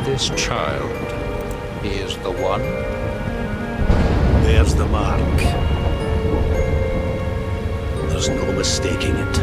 This child, he is the one? There's the mark. There's no mistaking it.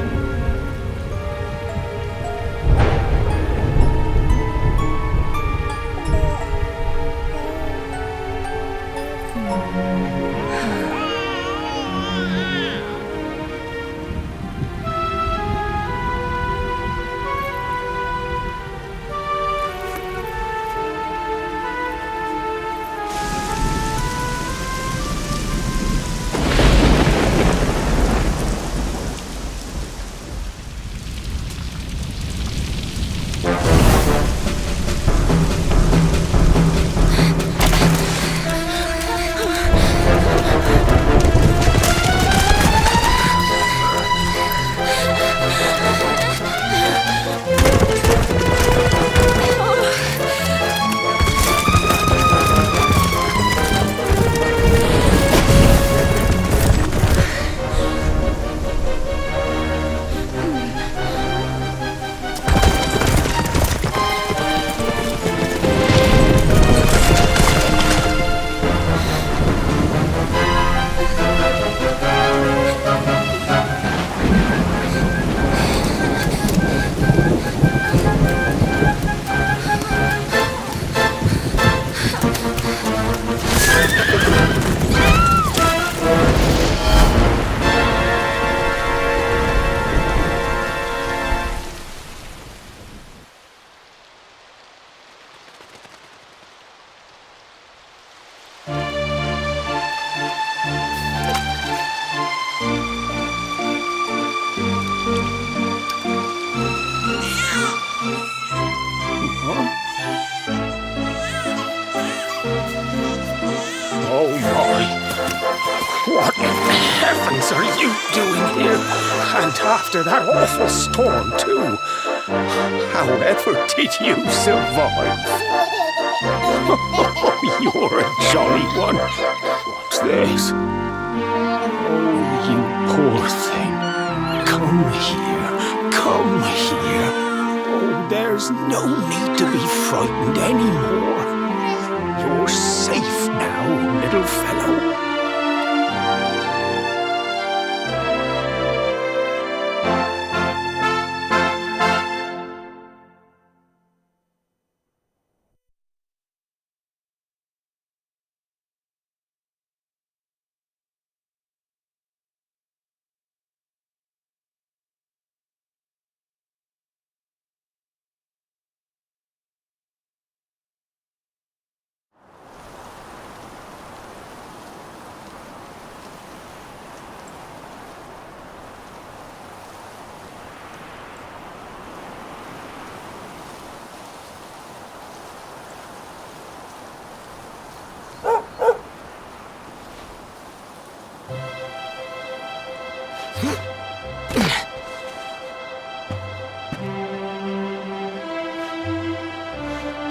What in heavens are you doing here? And after that awful storm, too. However did you survive? You're a jolly one. What's this? Oh, you poor thing. Come here. Come here. Oh, there's no need to be frightened anymore. You're safe now, little fellow.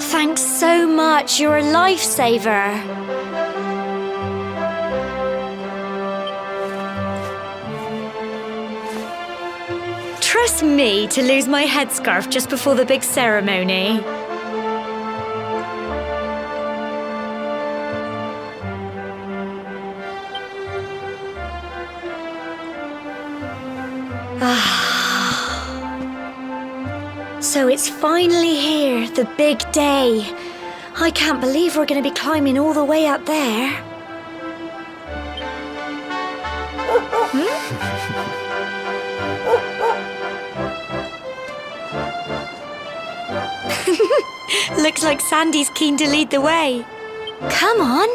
Thanks so much, you're a lifesaver. Trust me to lose my headscarf just before the big ceremony. So it's finally here, the big day. I can't believe we're going to be climbing all the way up there. Looks like Sandy's keen to lead the way. Come on,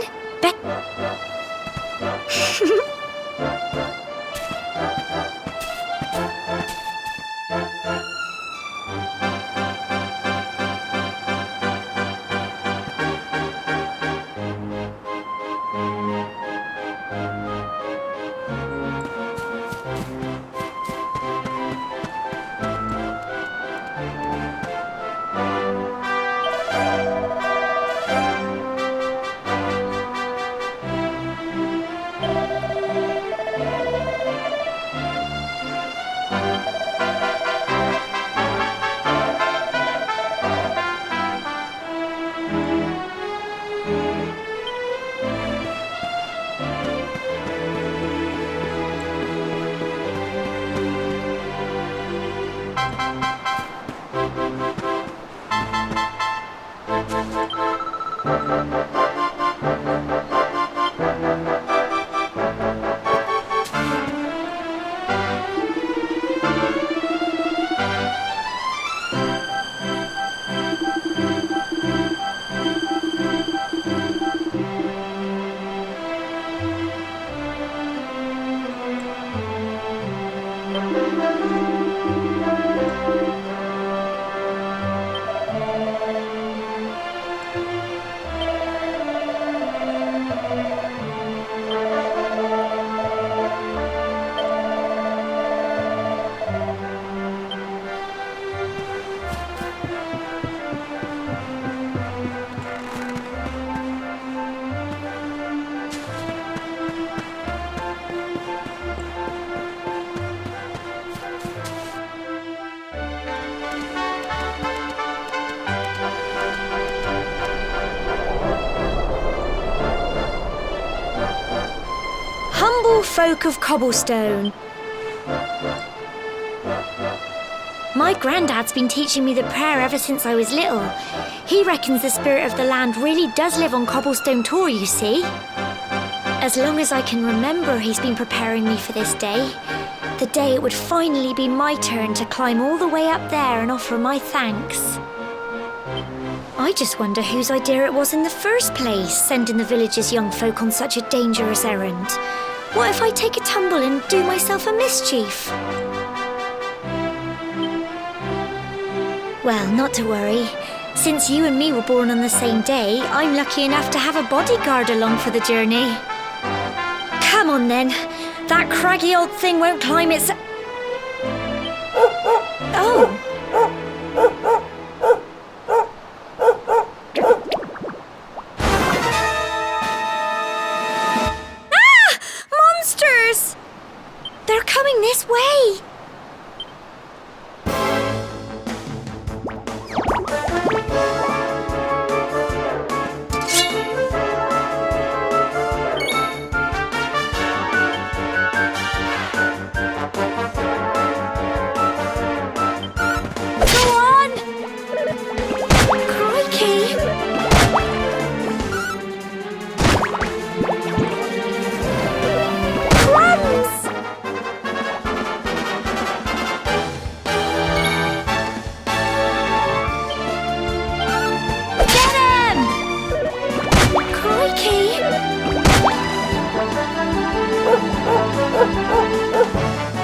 humble folk of cobblestone. My granddad's been teaching me the prayer ever since I was little. He reckons the spirit of the land really does live on Cobblestone Tor, you see. As long as I can remember, he's been preparing me for this day. The day it would finally be my turn to climb all the way up there and offer my thanks. I just wonder whose idea it was in the first place, sending the village's young folk on such a dangerous errand. What if I take a tumble and do myself a mischief? Well, not to worry. Since you and me were born on the same day, I'm lucky enough to have a bodyguard along for the journey. Come on then. That craggy old thing won't climb its... Oh! Ah! Monsters! They're coming this way!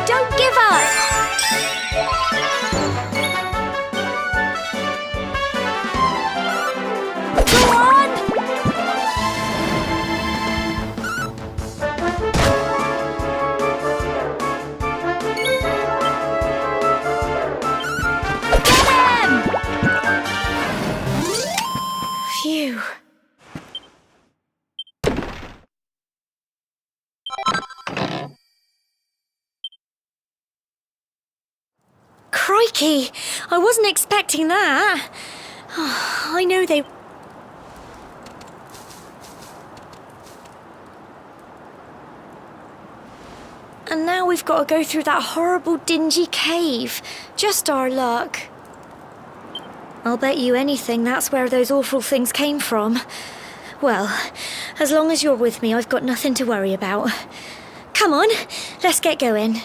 Don't give up! Go on! Get him! Phew. Crikey! I wasn't expecting that. Oh, I know they... And now we've got to go through that horrible dingy cave. Just our luck. I'll bet you anything that's where those awful things came from. Well, as long as you're with me, I've got nothing to worry about. Come on, let's get going.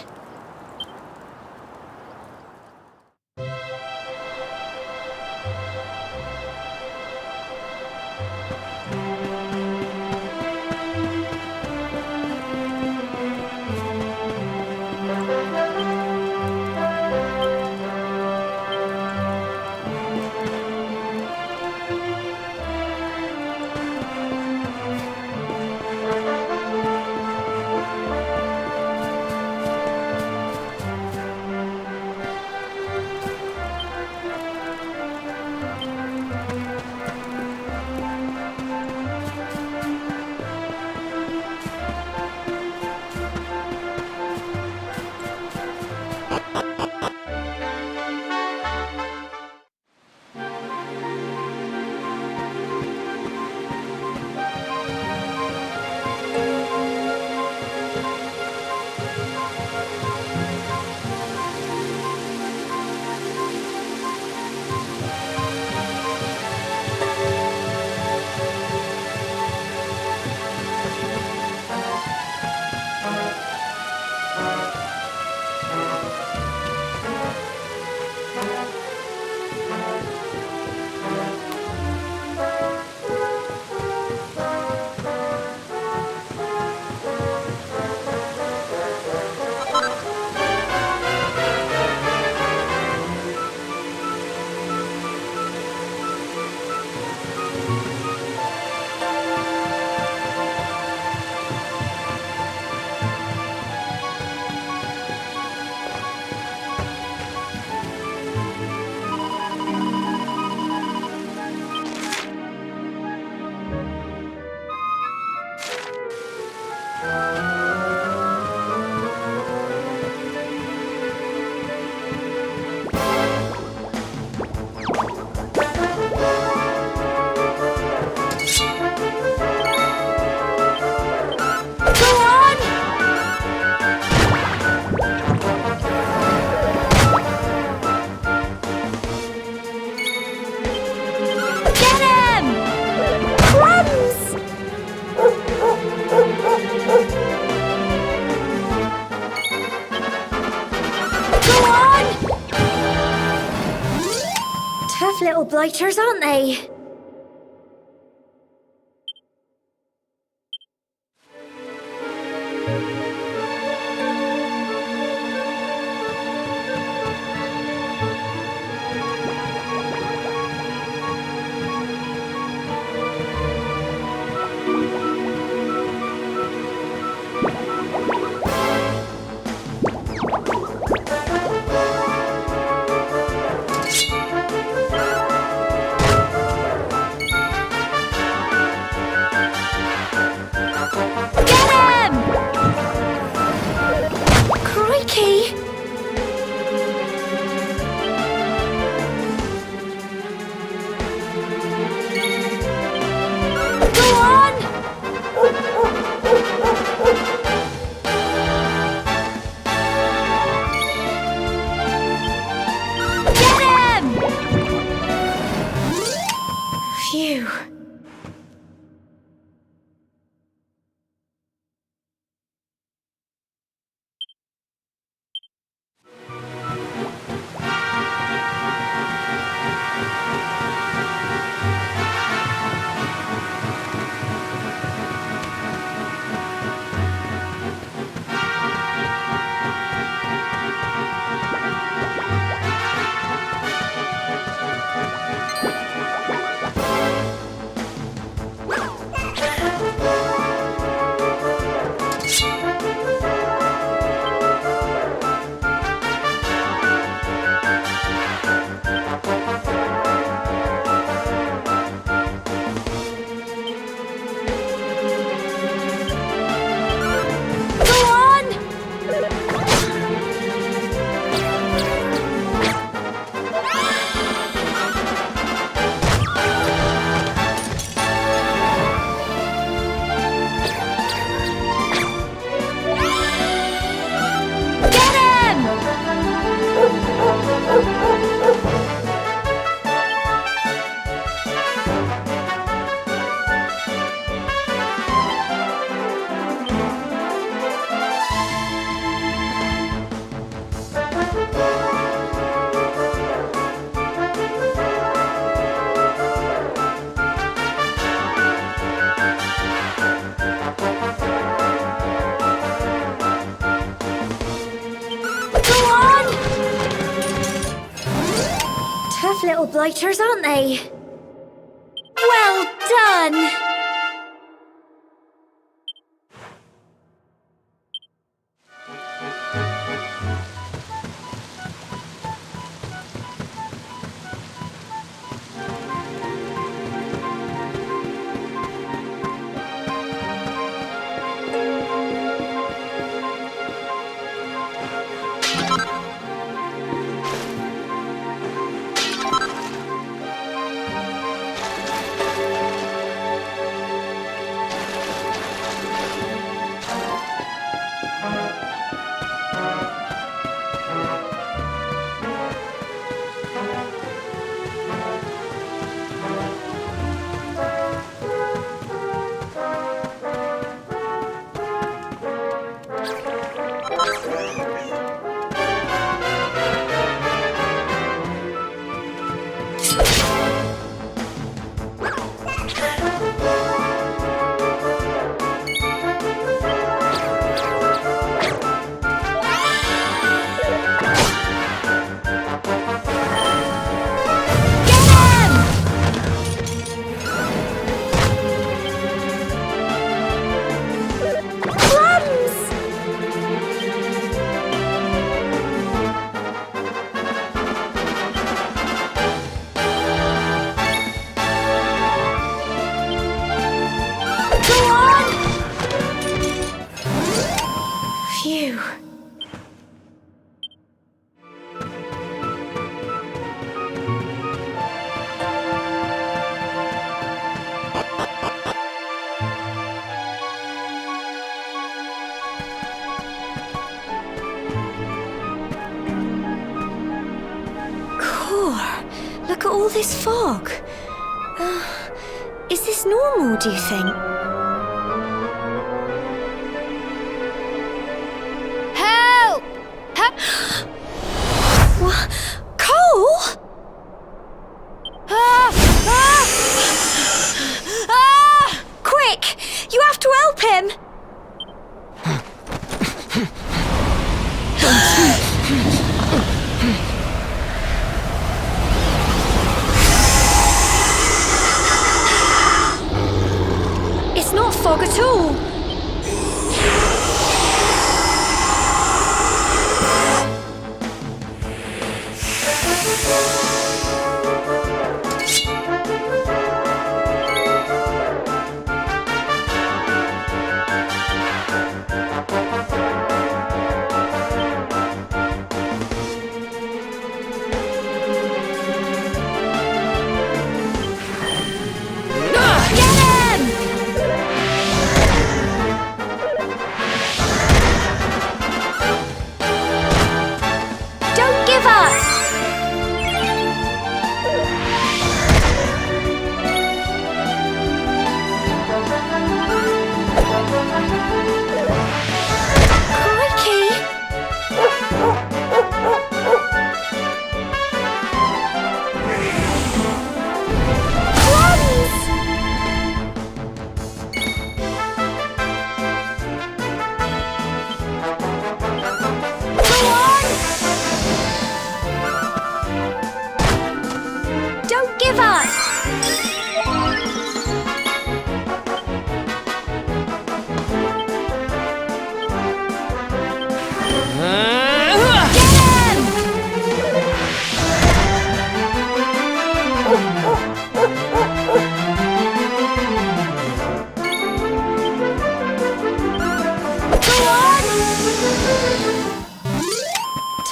little blighters, aren't they? Crikey! Go on! Get him! Phew. Tough little blighters, aren't they? Well done! Phew. Look at all this fog. Is this normal, do you think? Help! Help! What? Cole? It's not fog at all.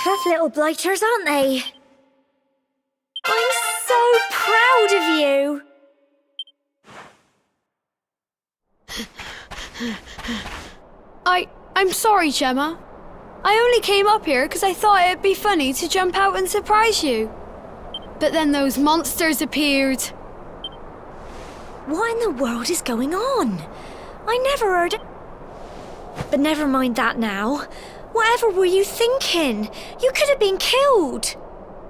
Tough little blighters, aren't they? I'm so proud of you! I'm sorry, Gemma. I only came up here because I thought it'd be funny to jump out and surprise you. But then those monsters appeared. What in the world is going on? I never heard it. But never mind that now. Whatever were you thinking? You could have been killed.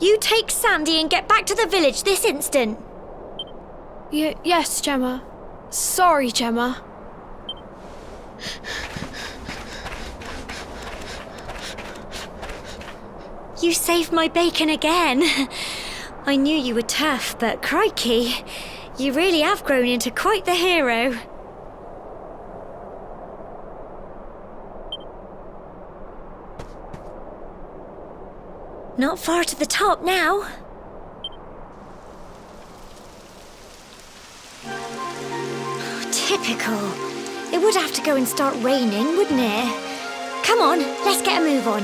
You take Sandy and get back to the village this instant. Yes, Gemma. Sorry, Gemma. You saved my bacon again. I knew you were tough, but crikey, you really have grown into quite the hero. Not far to the top now. Typical. It would have to go and start raining, wouldn't it? Come on, let's get a move on.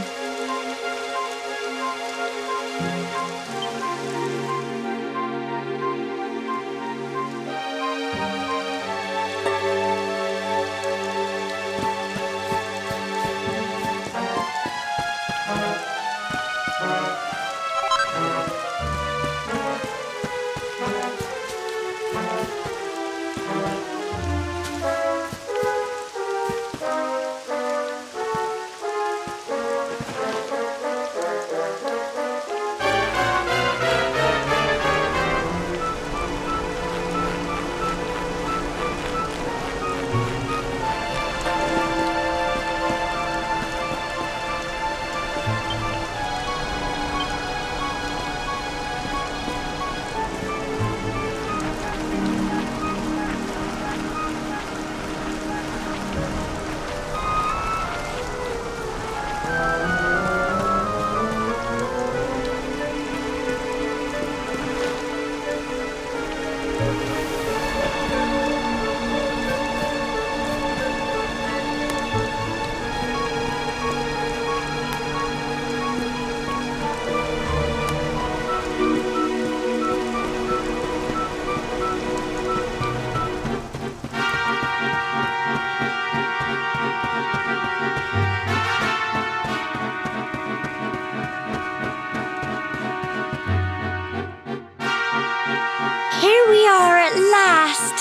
Here we are at last.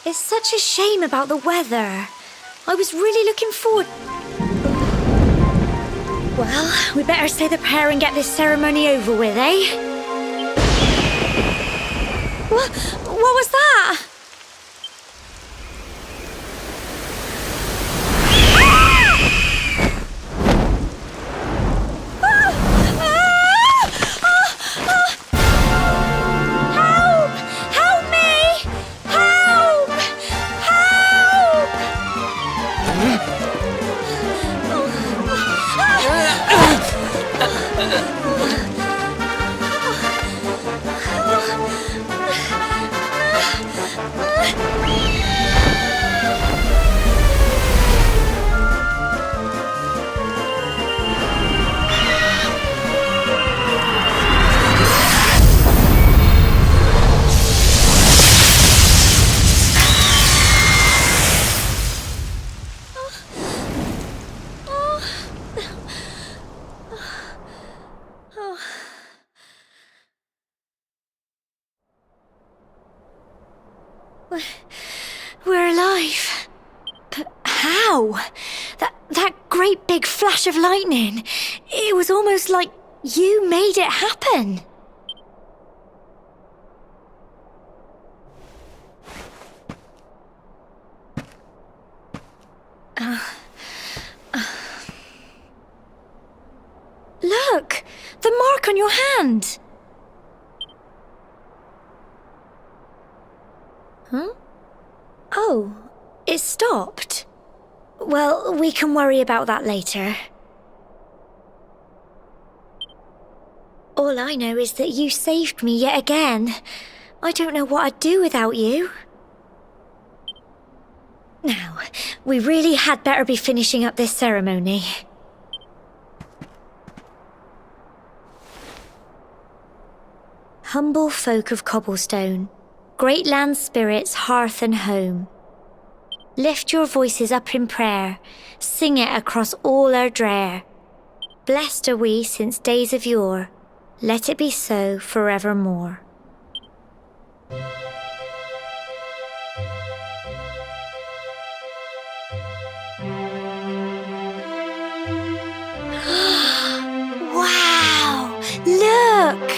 It's such a shame about the weather. I was really looking forward... Well, we better say the prayer and get this ceremony over with, eh? What was that? Help! Help me! Help! We're alive. But how? That great big flash of lightning. It was almost like you made it happen. Look! The mark on your hand! Huh? Oh, it stopped. Well, we can worry about that later. All I know is that you saved me yet again. I don't know what I'd do without you. Now, we really had better be finishing up this ceremony. Humble folk of cobblestone, great land spirits, hearth and home. Lift your voices up in prayer, sing it across all our drear. Blessed are we since days of yore, let it be so forevermore. Wow! Look!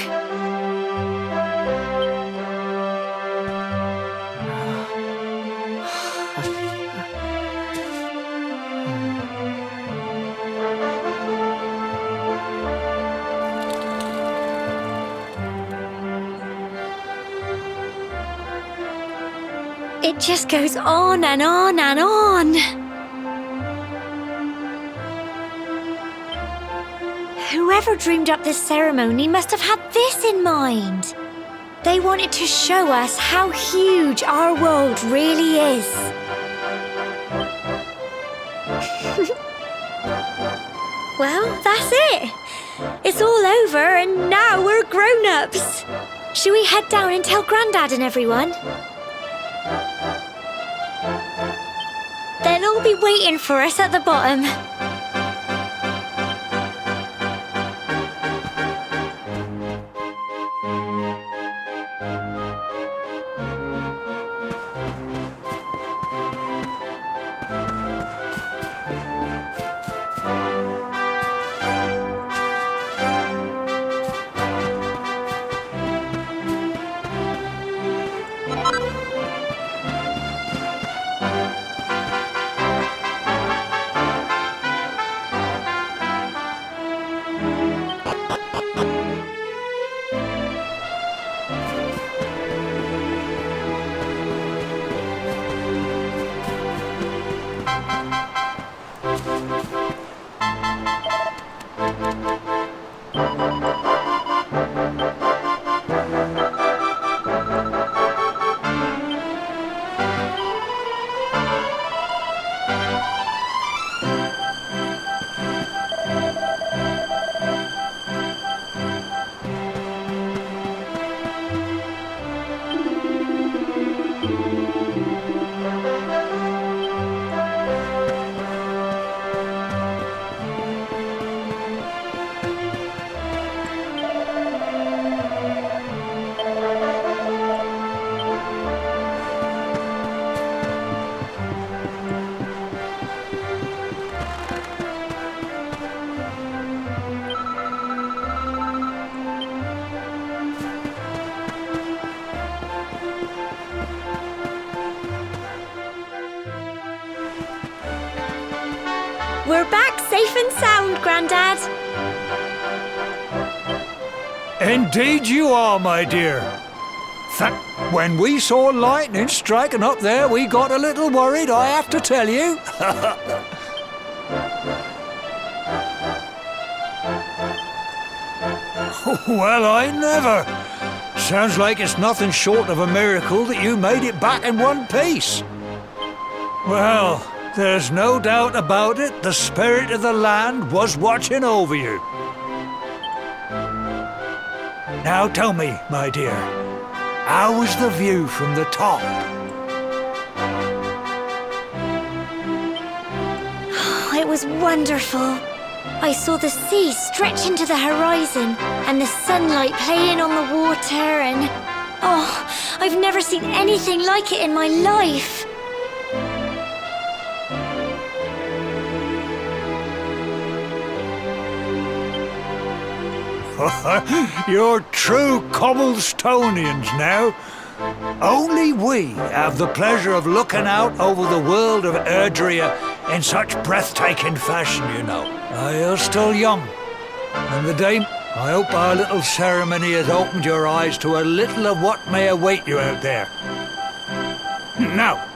It just goes on and on and on. Whoever dreamed up this ceremony must have had this in mind. They wanted to show us how huge our world really is. Well, that's it. It's all over and now we're grown-ups. Shall we head down and tell Grandad and everyone? They'll all be waiting for us at the bottom. We're back safe and sound, Grandad. Indeed you are, my dear. Fact, when we saw lightning striking up there, we got a little worried, I have to tell you. Well, I never. Sounds like it's nothing short of a miracle that you made it back in one piece. Well, there's no doubt about it, the spirit of the land was watching over you. Now tell me, my dear, how was the view from the top? It was wonderful. I saw the sea stretch into the horizon and the sunlight playing on the water and... Oh, I've never seen anything like it in my life. You're true Cobblestonians now. Only we have the pleasure of looking out over the world of Erdrea in such breathtaking fashion, you know. You're still young, and the day I hope our little ceremony has opened your eyes to a little of what may await you out there. Now,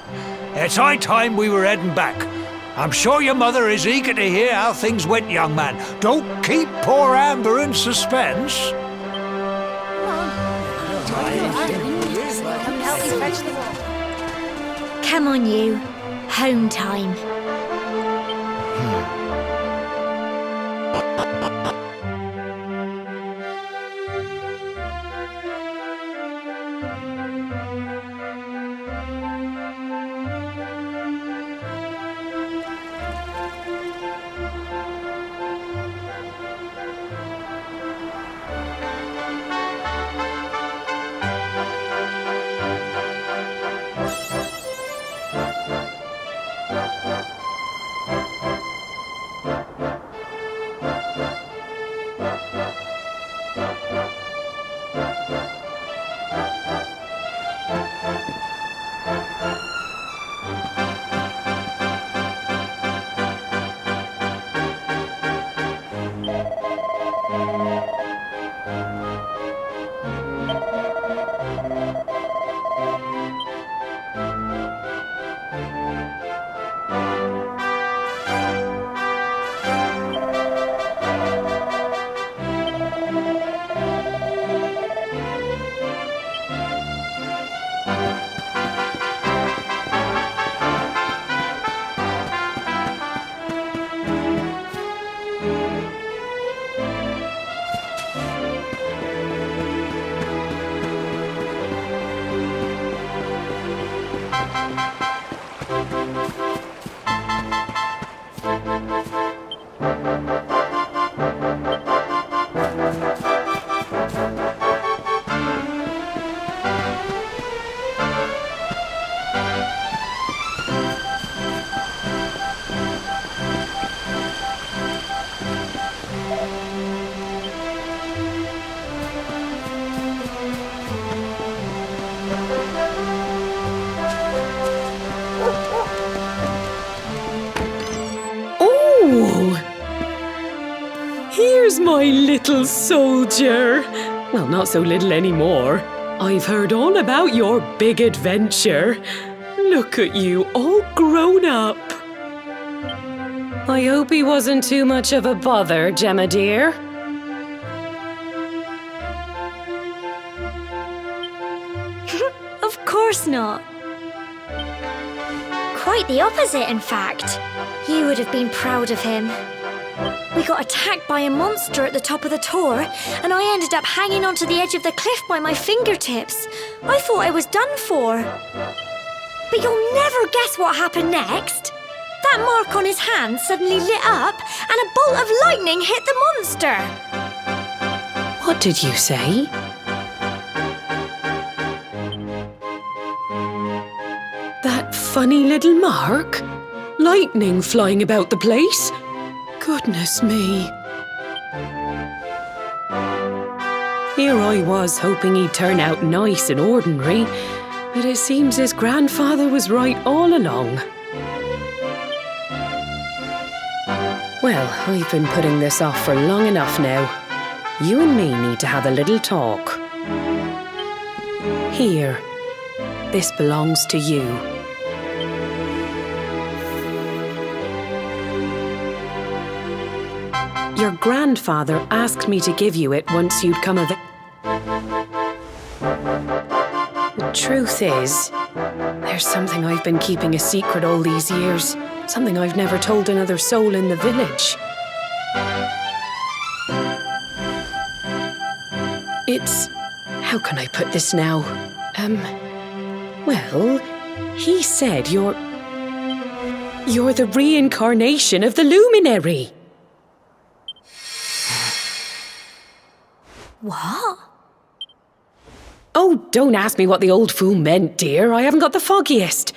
it's high time we were heading back. I'm sure your mother is eager to hear how things went, young man. Don't keep poor Amber in suspense. Come on, you. Home time. Here's my little soldier. Well, not so little anymore. I've heard all about your big adventure. Look at you, all grown up. I hope he wasn't too much of a bother, Gemma dear. Of course not. Quite the opposite, in fact. You would have been proud of him. We got attacked by a monster at the top of the tor, and I ended up hanging onto the edge of the cliff by my fingertips. I thought I was done for. But you'll never guess what happened next. That mark on his hand suddenly lit up, and a bolt of lightning hit the monster. What did you say? That funny little mark? Lightning flying about the place? Goodness me. Here I was hoping he'd turn out nice and ordinary, but it seems his grandfather was right all along. Well, I've been putting this off for long enough now. You and me need to have a little talk. Here. This belongs to you. Your grandfather asked me to give you it once you'd come of age. The truth is, there's something I've been keeping a secret all these years. Something I've never told another soul in the village. It's... how can I put this now? Well, he said you're the reincarnation of the luminary. What? Oh, don't ask me what the old fool meant, dear. I haven't got the foggiest.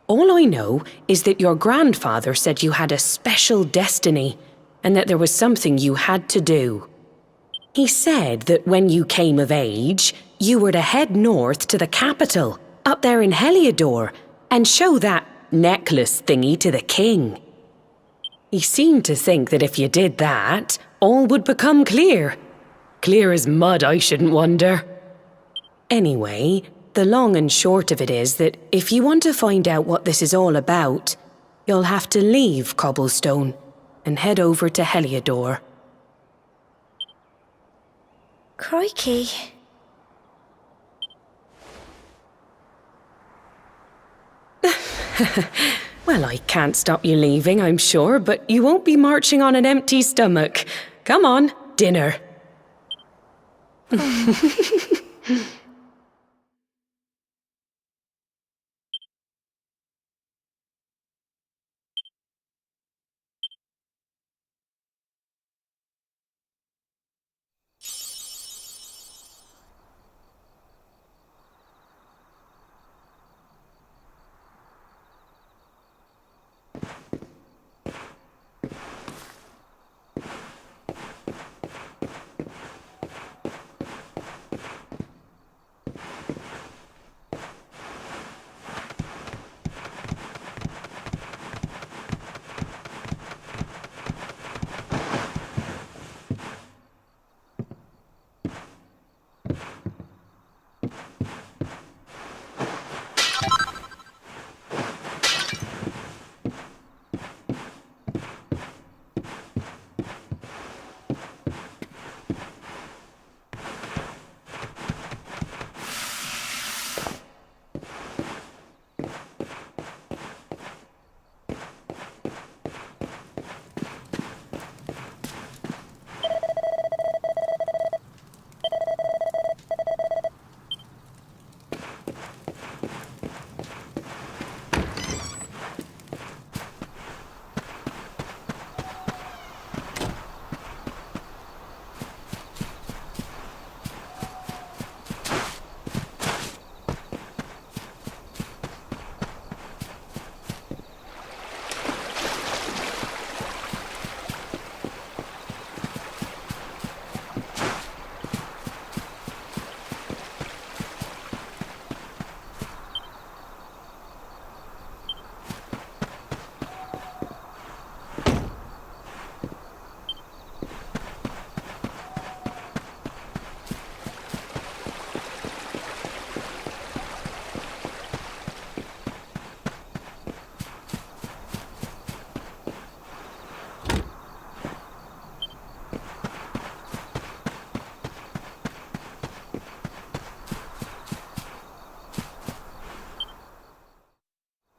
All I know is that your grandfather said you had a special destiny and that there was something you had to do. He said that when you came of age, you were to head north to the capital, up there in Heliodor, and show that necklace thingy to the king. He seemed to think that if you did that, all would become clear. Clear as mud, I shouldn't wonder. Anyway, the long and short of it is that if you want to find out what this is all about, you'll have to leave Cobblestone and head over to Heliodor. Crikey. Well, I can't stop you leaving, I'm sure, but you won't be marching on an empty stomach. Come on, dinner.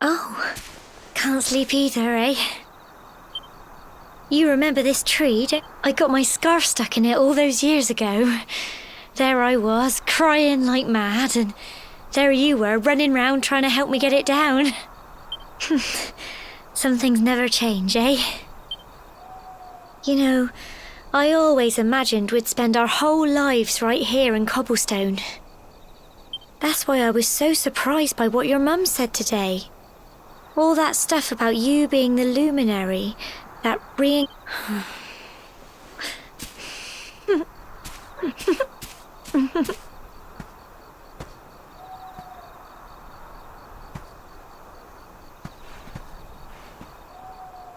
Oh, can't sleep either, eh? You remember this tree? I got my scarf stuck in it all those years ago. There I was, crying like mad, and there you were, running round trying to help me get it down. Some things never change, eh? You know, I always imagined we'd spend our whole lives right here in Cobblestone. That's why I was so surprised by what your mum said today. All that stuff about you being the luminary, that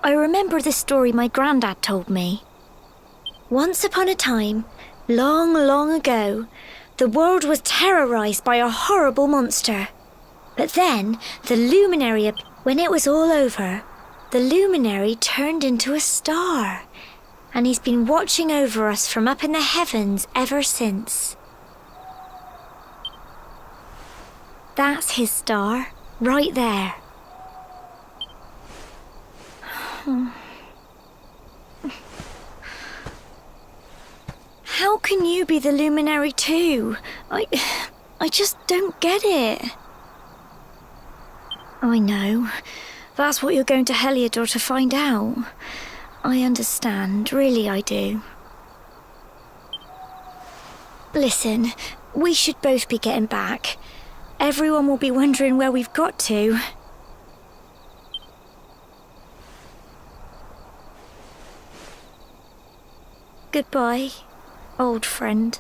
I remember the story my granddad told me. Once upon a time, long, long ago, the world was terrorized by a horrible monster. But then, the luminary, when it was all over, the luminary turned into a star. And he's been watching over us from up in the heavens ever since. That's his star, right there. How can you be the luminary too? I just don't get it. I know. That's what you're going to Heliodor to find out. I understand, really I do. Listen, we should both be getting back. Everyone will be wondering where we've got to. Goodbye, old friend.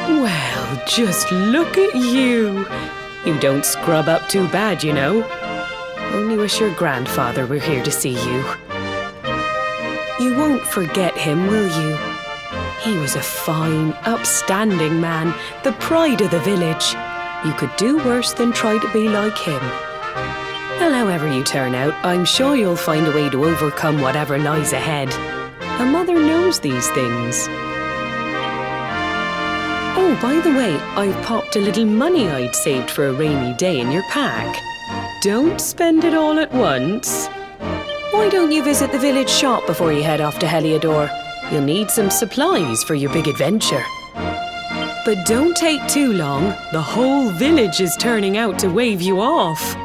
Well, just look at you. You don't scrub up too bad, you know. Only wish your grandfather were here to see you. You won't forget him, will you? He was a fine, upstanding man, the pride of the village. You could do worse than try to be like him. Well, however you turn out, I'm sure you'll find a way to overcome whatever lies ahead. A mother knows these things. Oh, by the way, I've popped a little money I'd saved for a rainy day in your pack. Don't spend it all at once. Why don't you visit the village shop before you head off to Heliodor? You'll need some supplies for your big adventure. But don't take too long. The whole village is turning out to wave you off.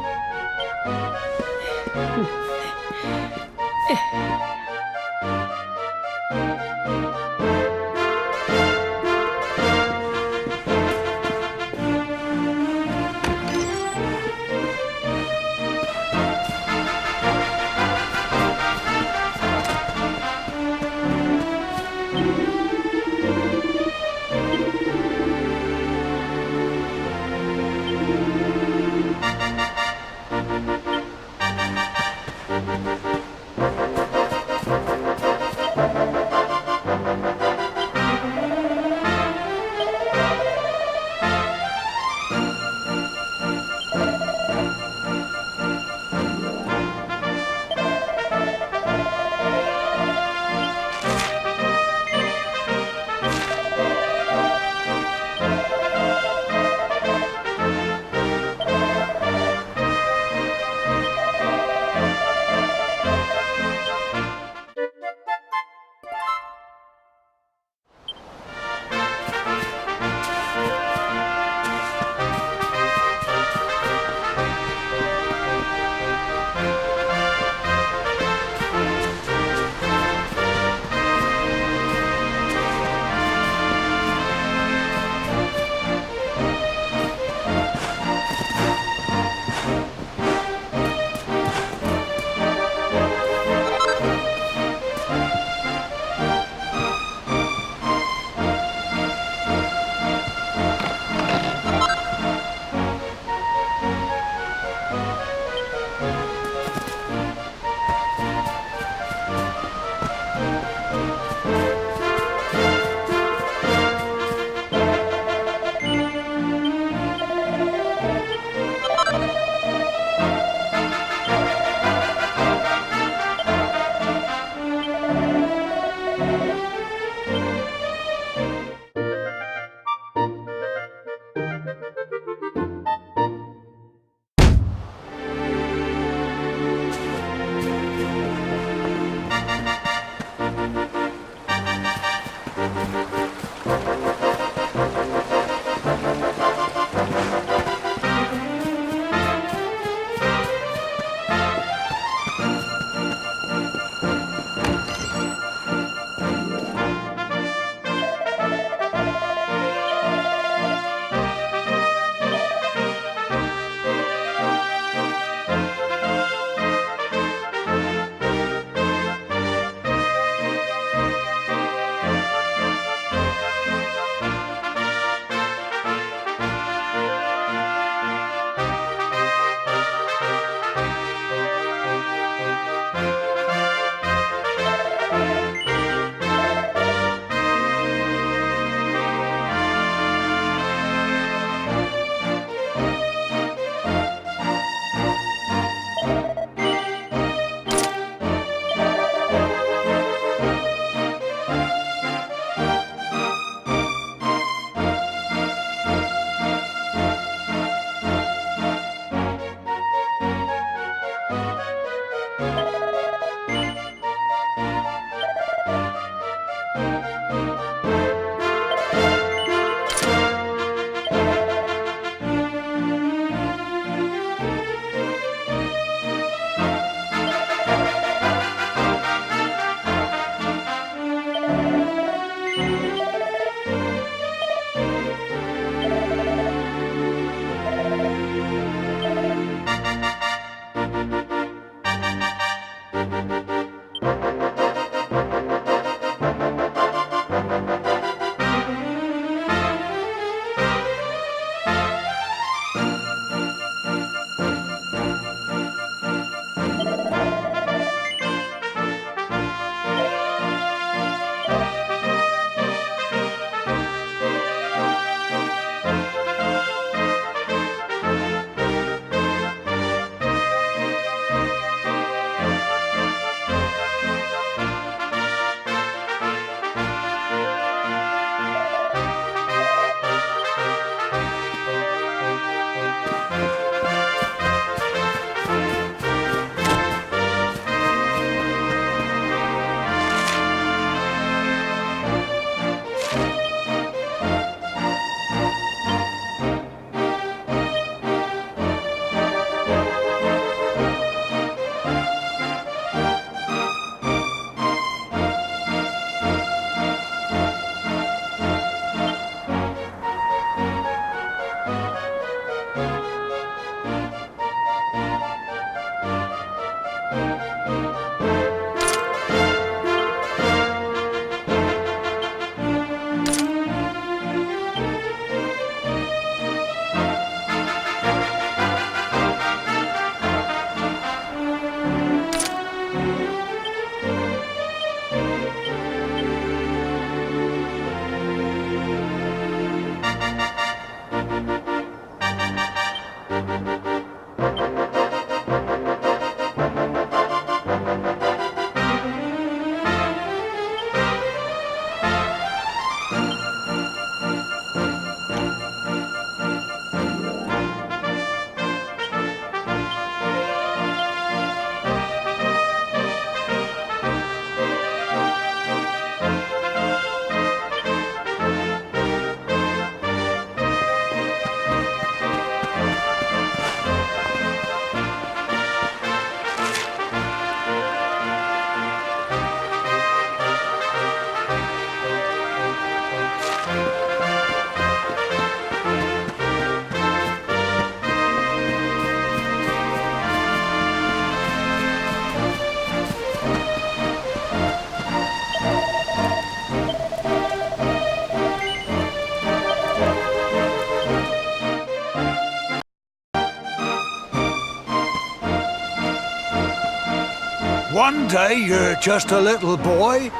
One day you're just a little boy,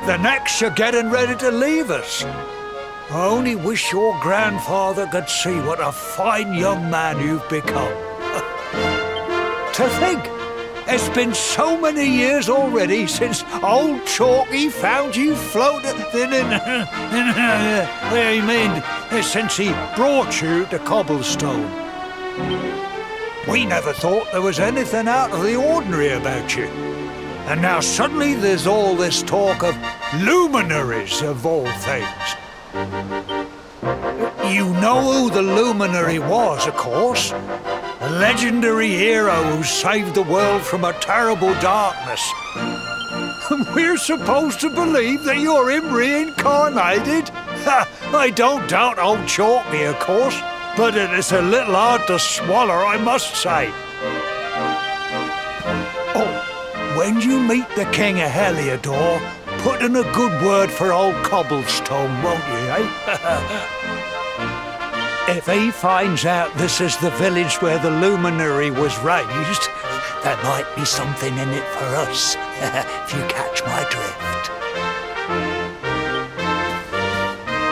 the next you're getting ready to leave us. I only wish your grandfather could see what a fine young man you've become. To think, it's been so many years already since old Chalky found you floating since he brought you to Cobblestone. We never thought there was anything out of the ordinary about you. And now suddenly there's all this talk of luminaries of all things. You know who the luminary was, of course. A legendary hero who saved the world from a terrible darkness. We're supposed to believe that you're him reincarnated? I don't doubt old Chalky, of course, but it is a little hard to swallow, I must say. Oh, when you meet the King of Heliodor, put in a good word for old Cobblestone, won't you, eh? If he finds out this is the village where the luminary was raised, there might be something in it for us, if you catch my drift.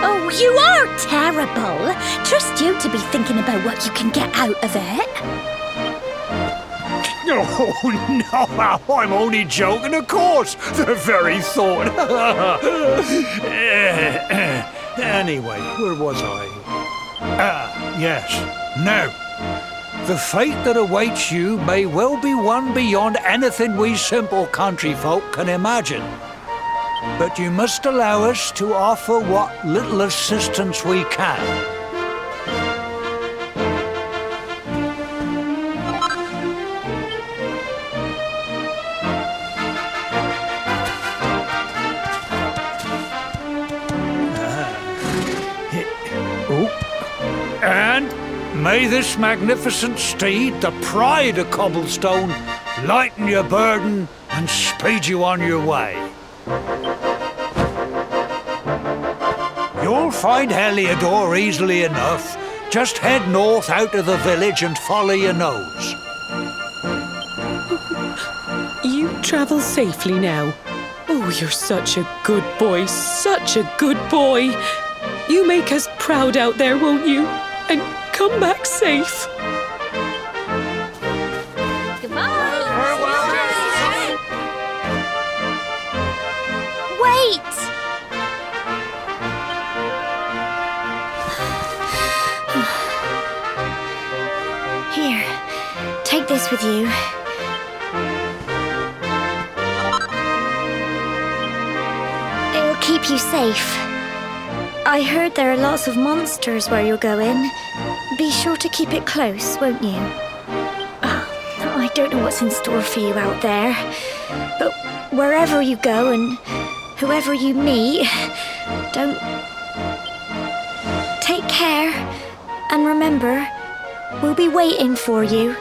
Oh, you are terrible. Trust you to be thinking about what you can get out of it. Oh, no, I'm only joking, of course. The very thought. Anyway, where was I? Yes. Now, the fate that awaits you may well be one beyond anything we simple country folk can imagine. But you must allow us to offer what little assistance we can. And may this magnificent steed, the pride of Cobblestone, lighten your burden and speed you on your way. You'll find Heliodor easily enough. Just head north out of the village and follow your nose. You travel safely now. Oh, you're such a good boy, such a good boy. You make us proud out there, won't you? And come back safe. Goodbye. Wait! Here, take this with you. It'll keep you safe. I heard there are lots of monsters where you're going. Be sure to keep it close, won't you? I don't know what's in store for you out there, but wherever you go and whoever you meet, don't... Take care, and remember, we'll be waiting for you.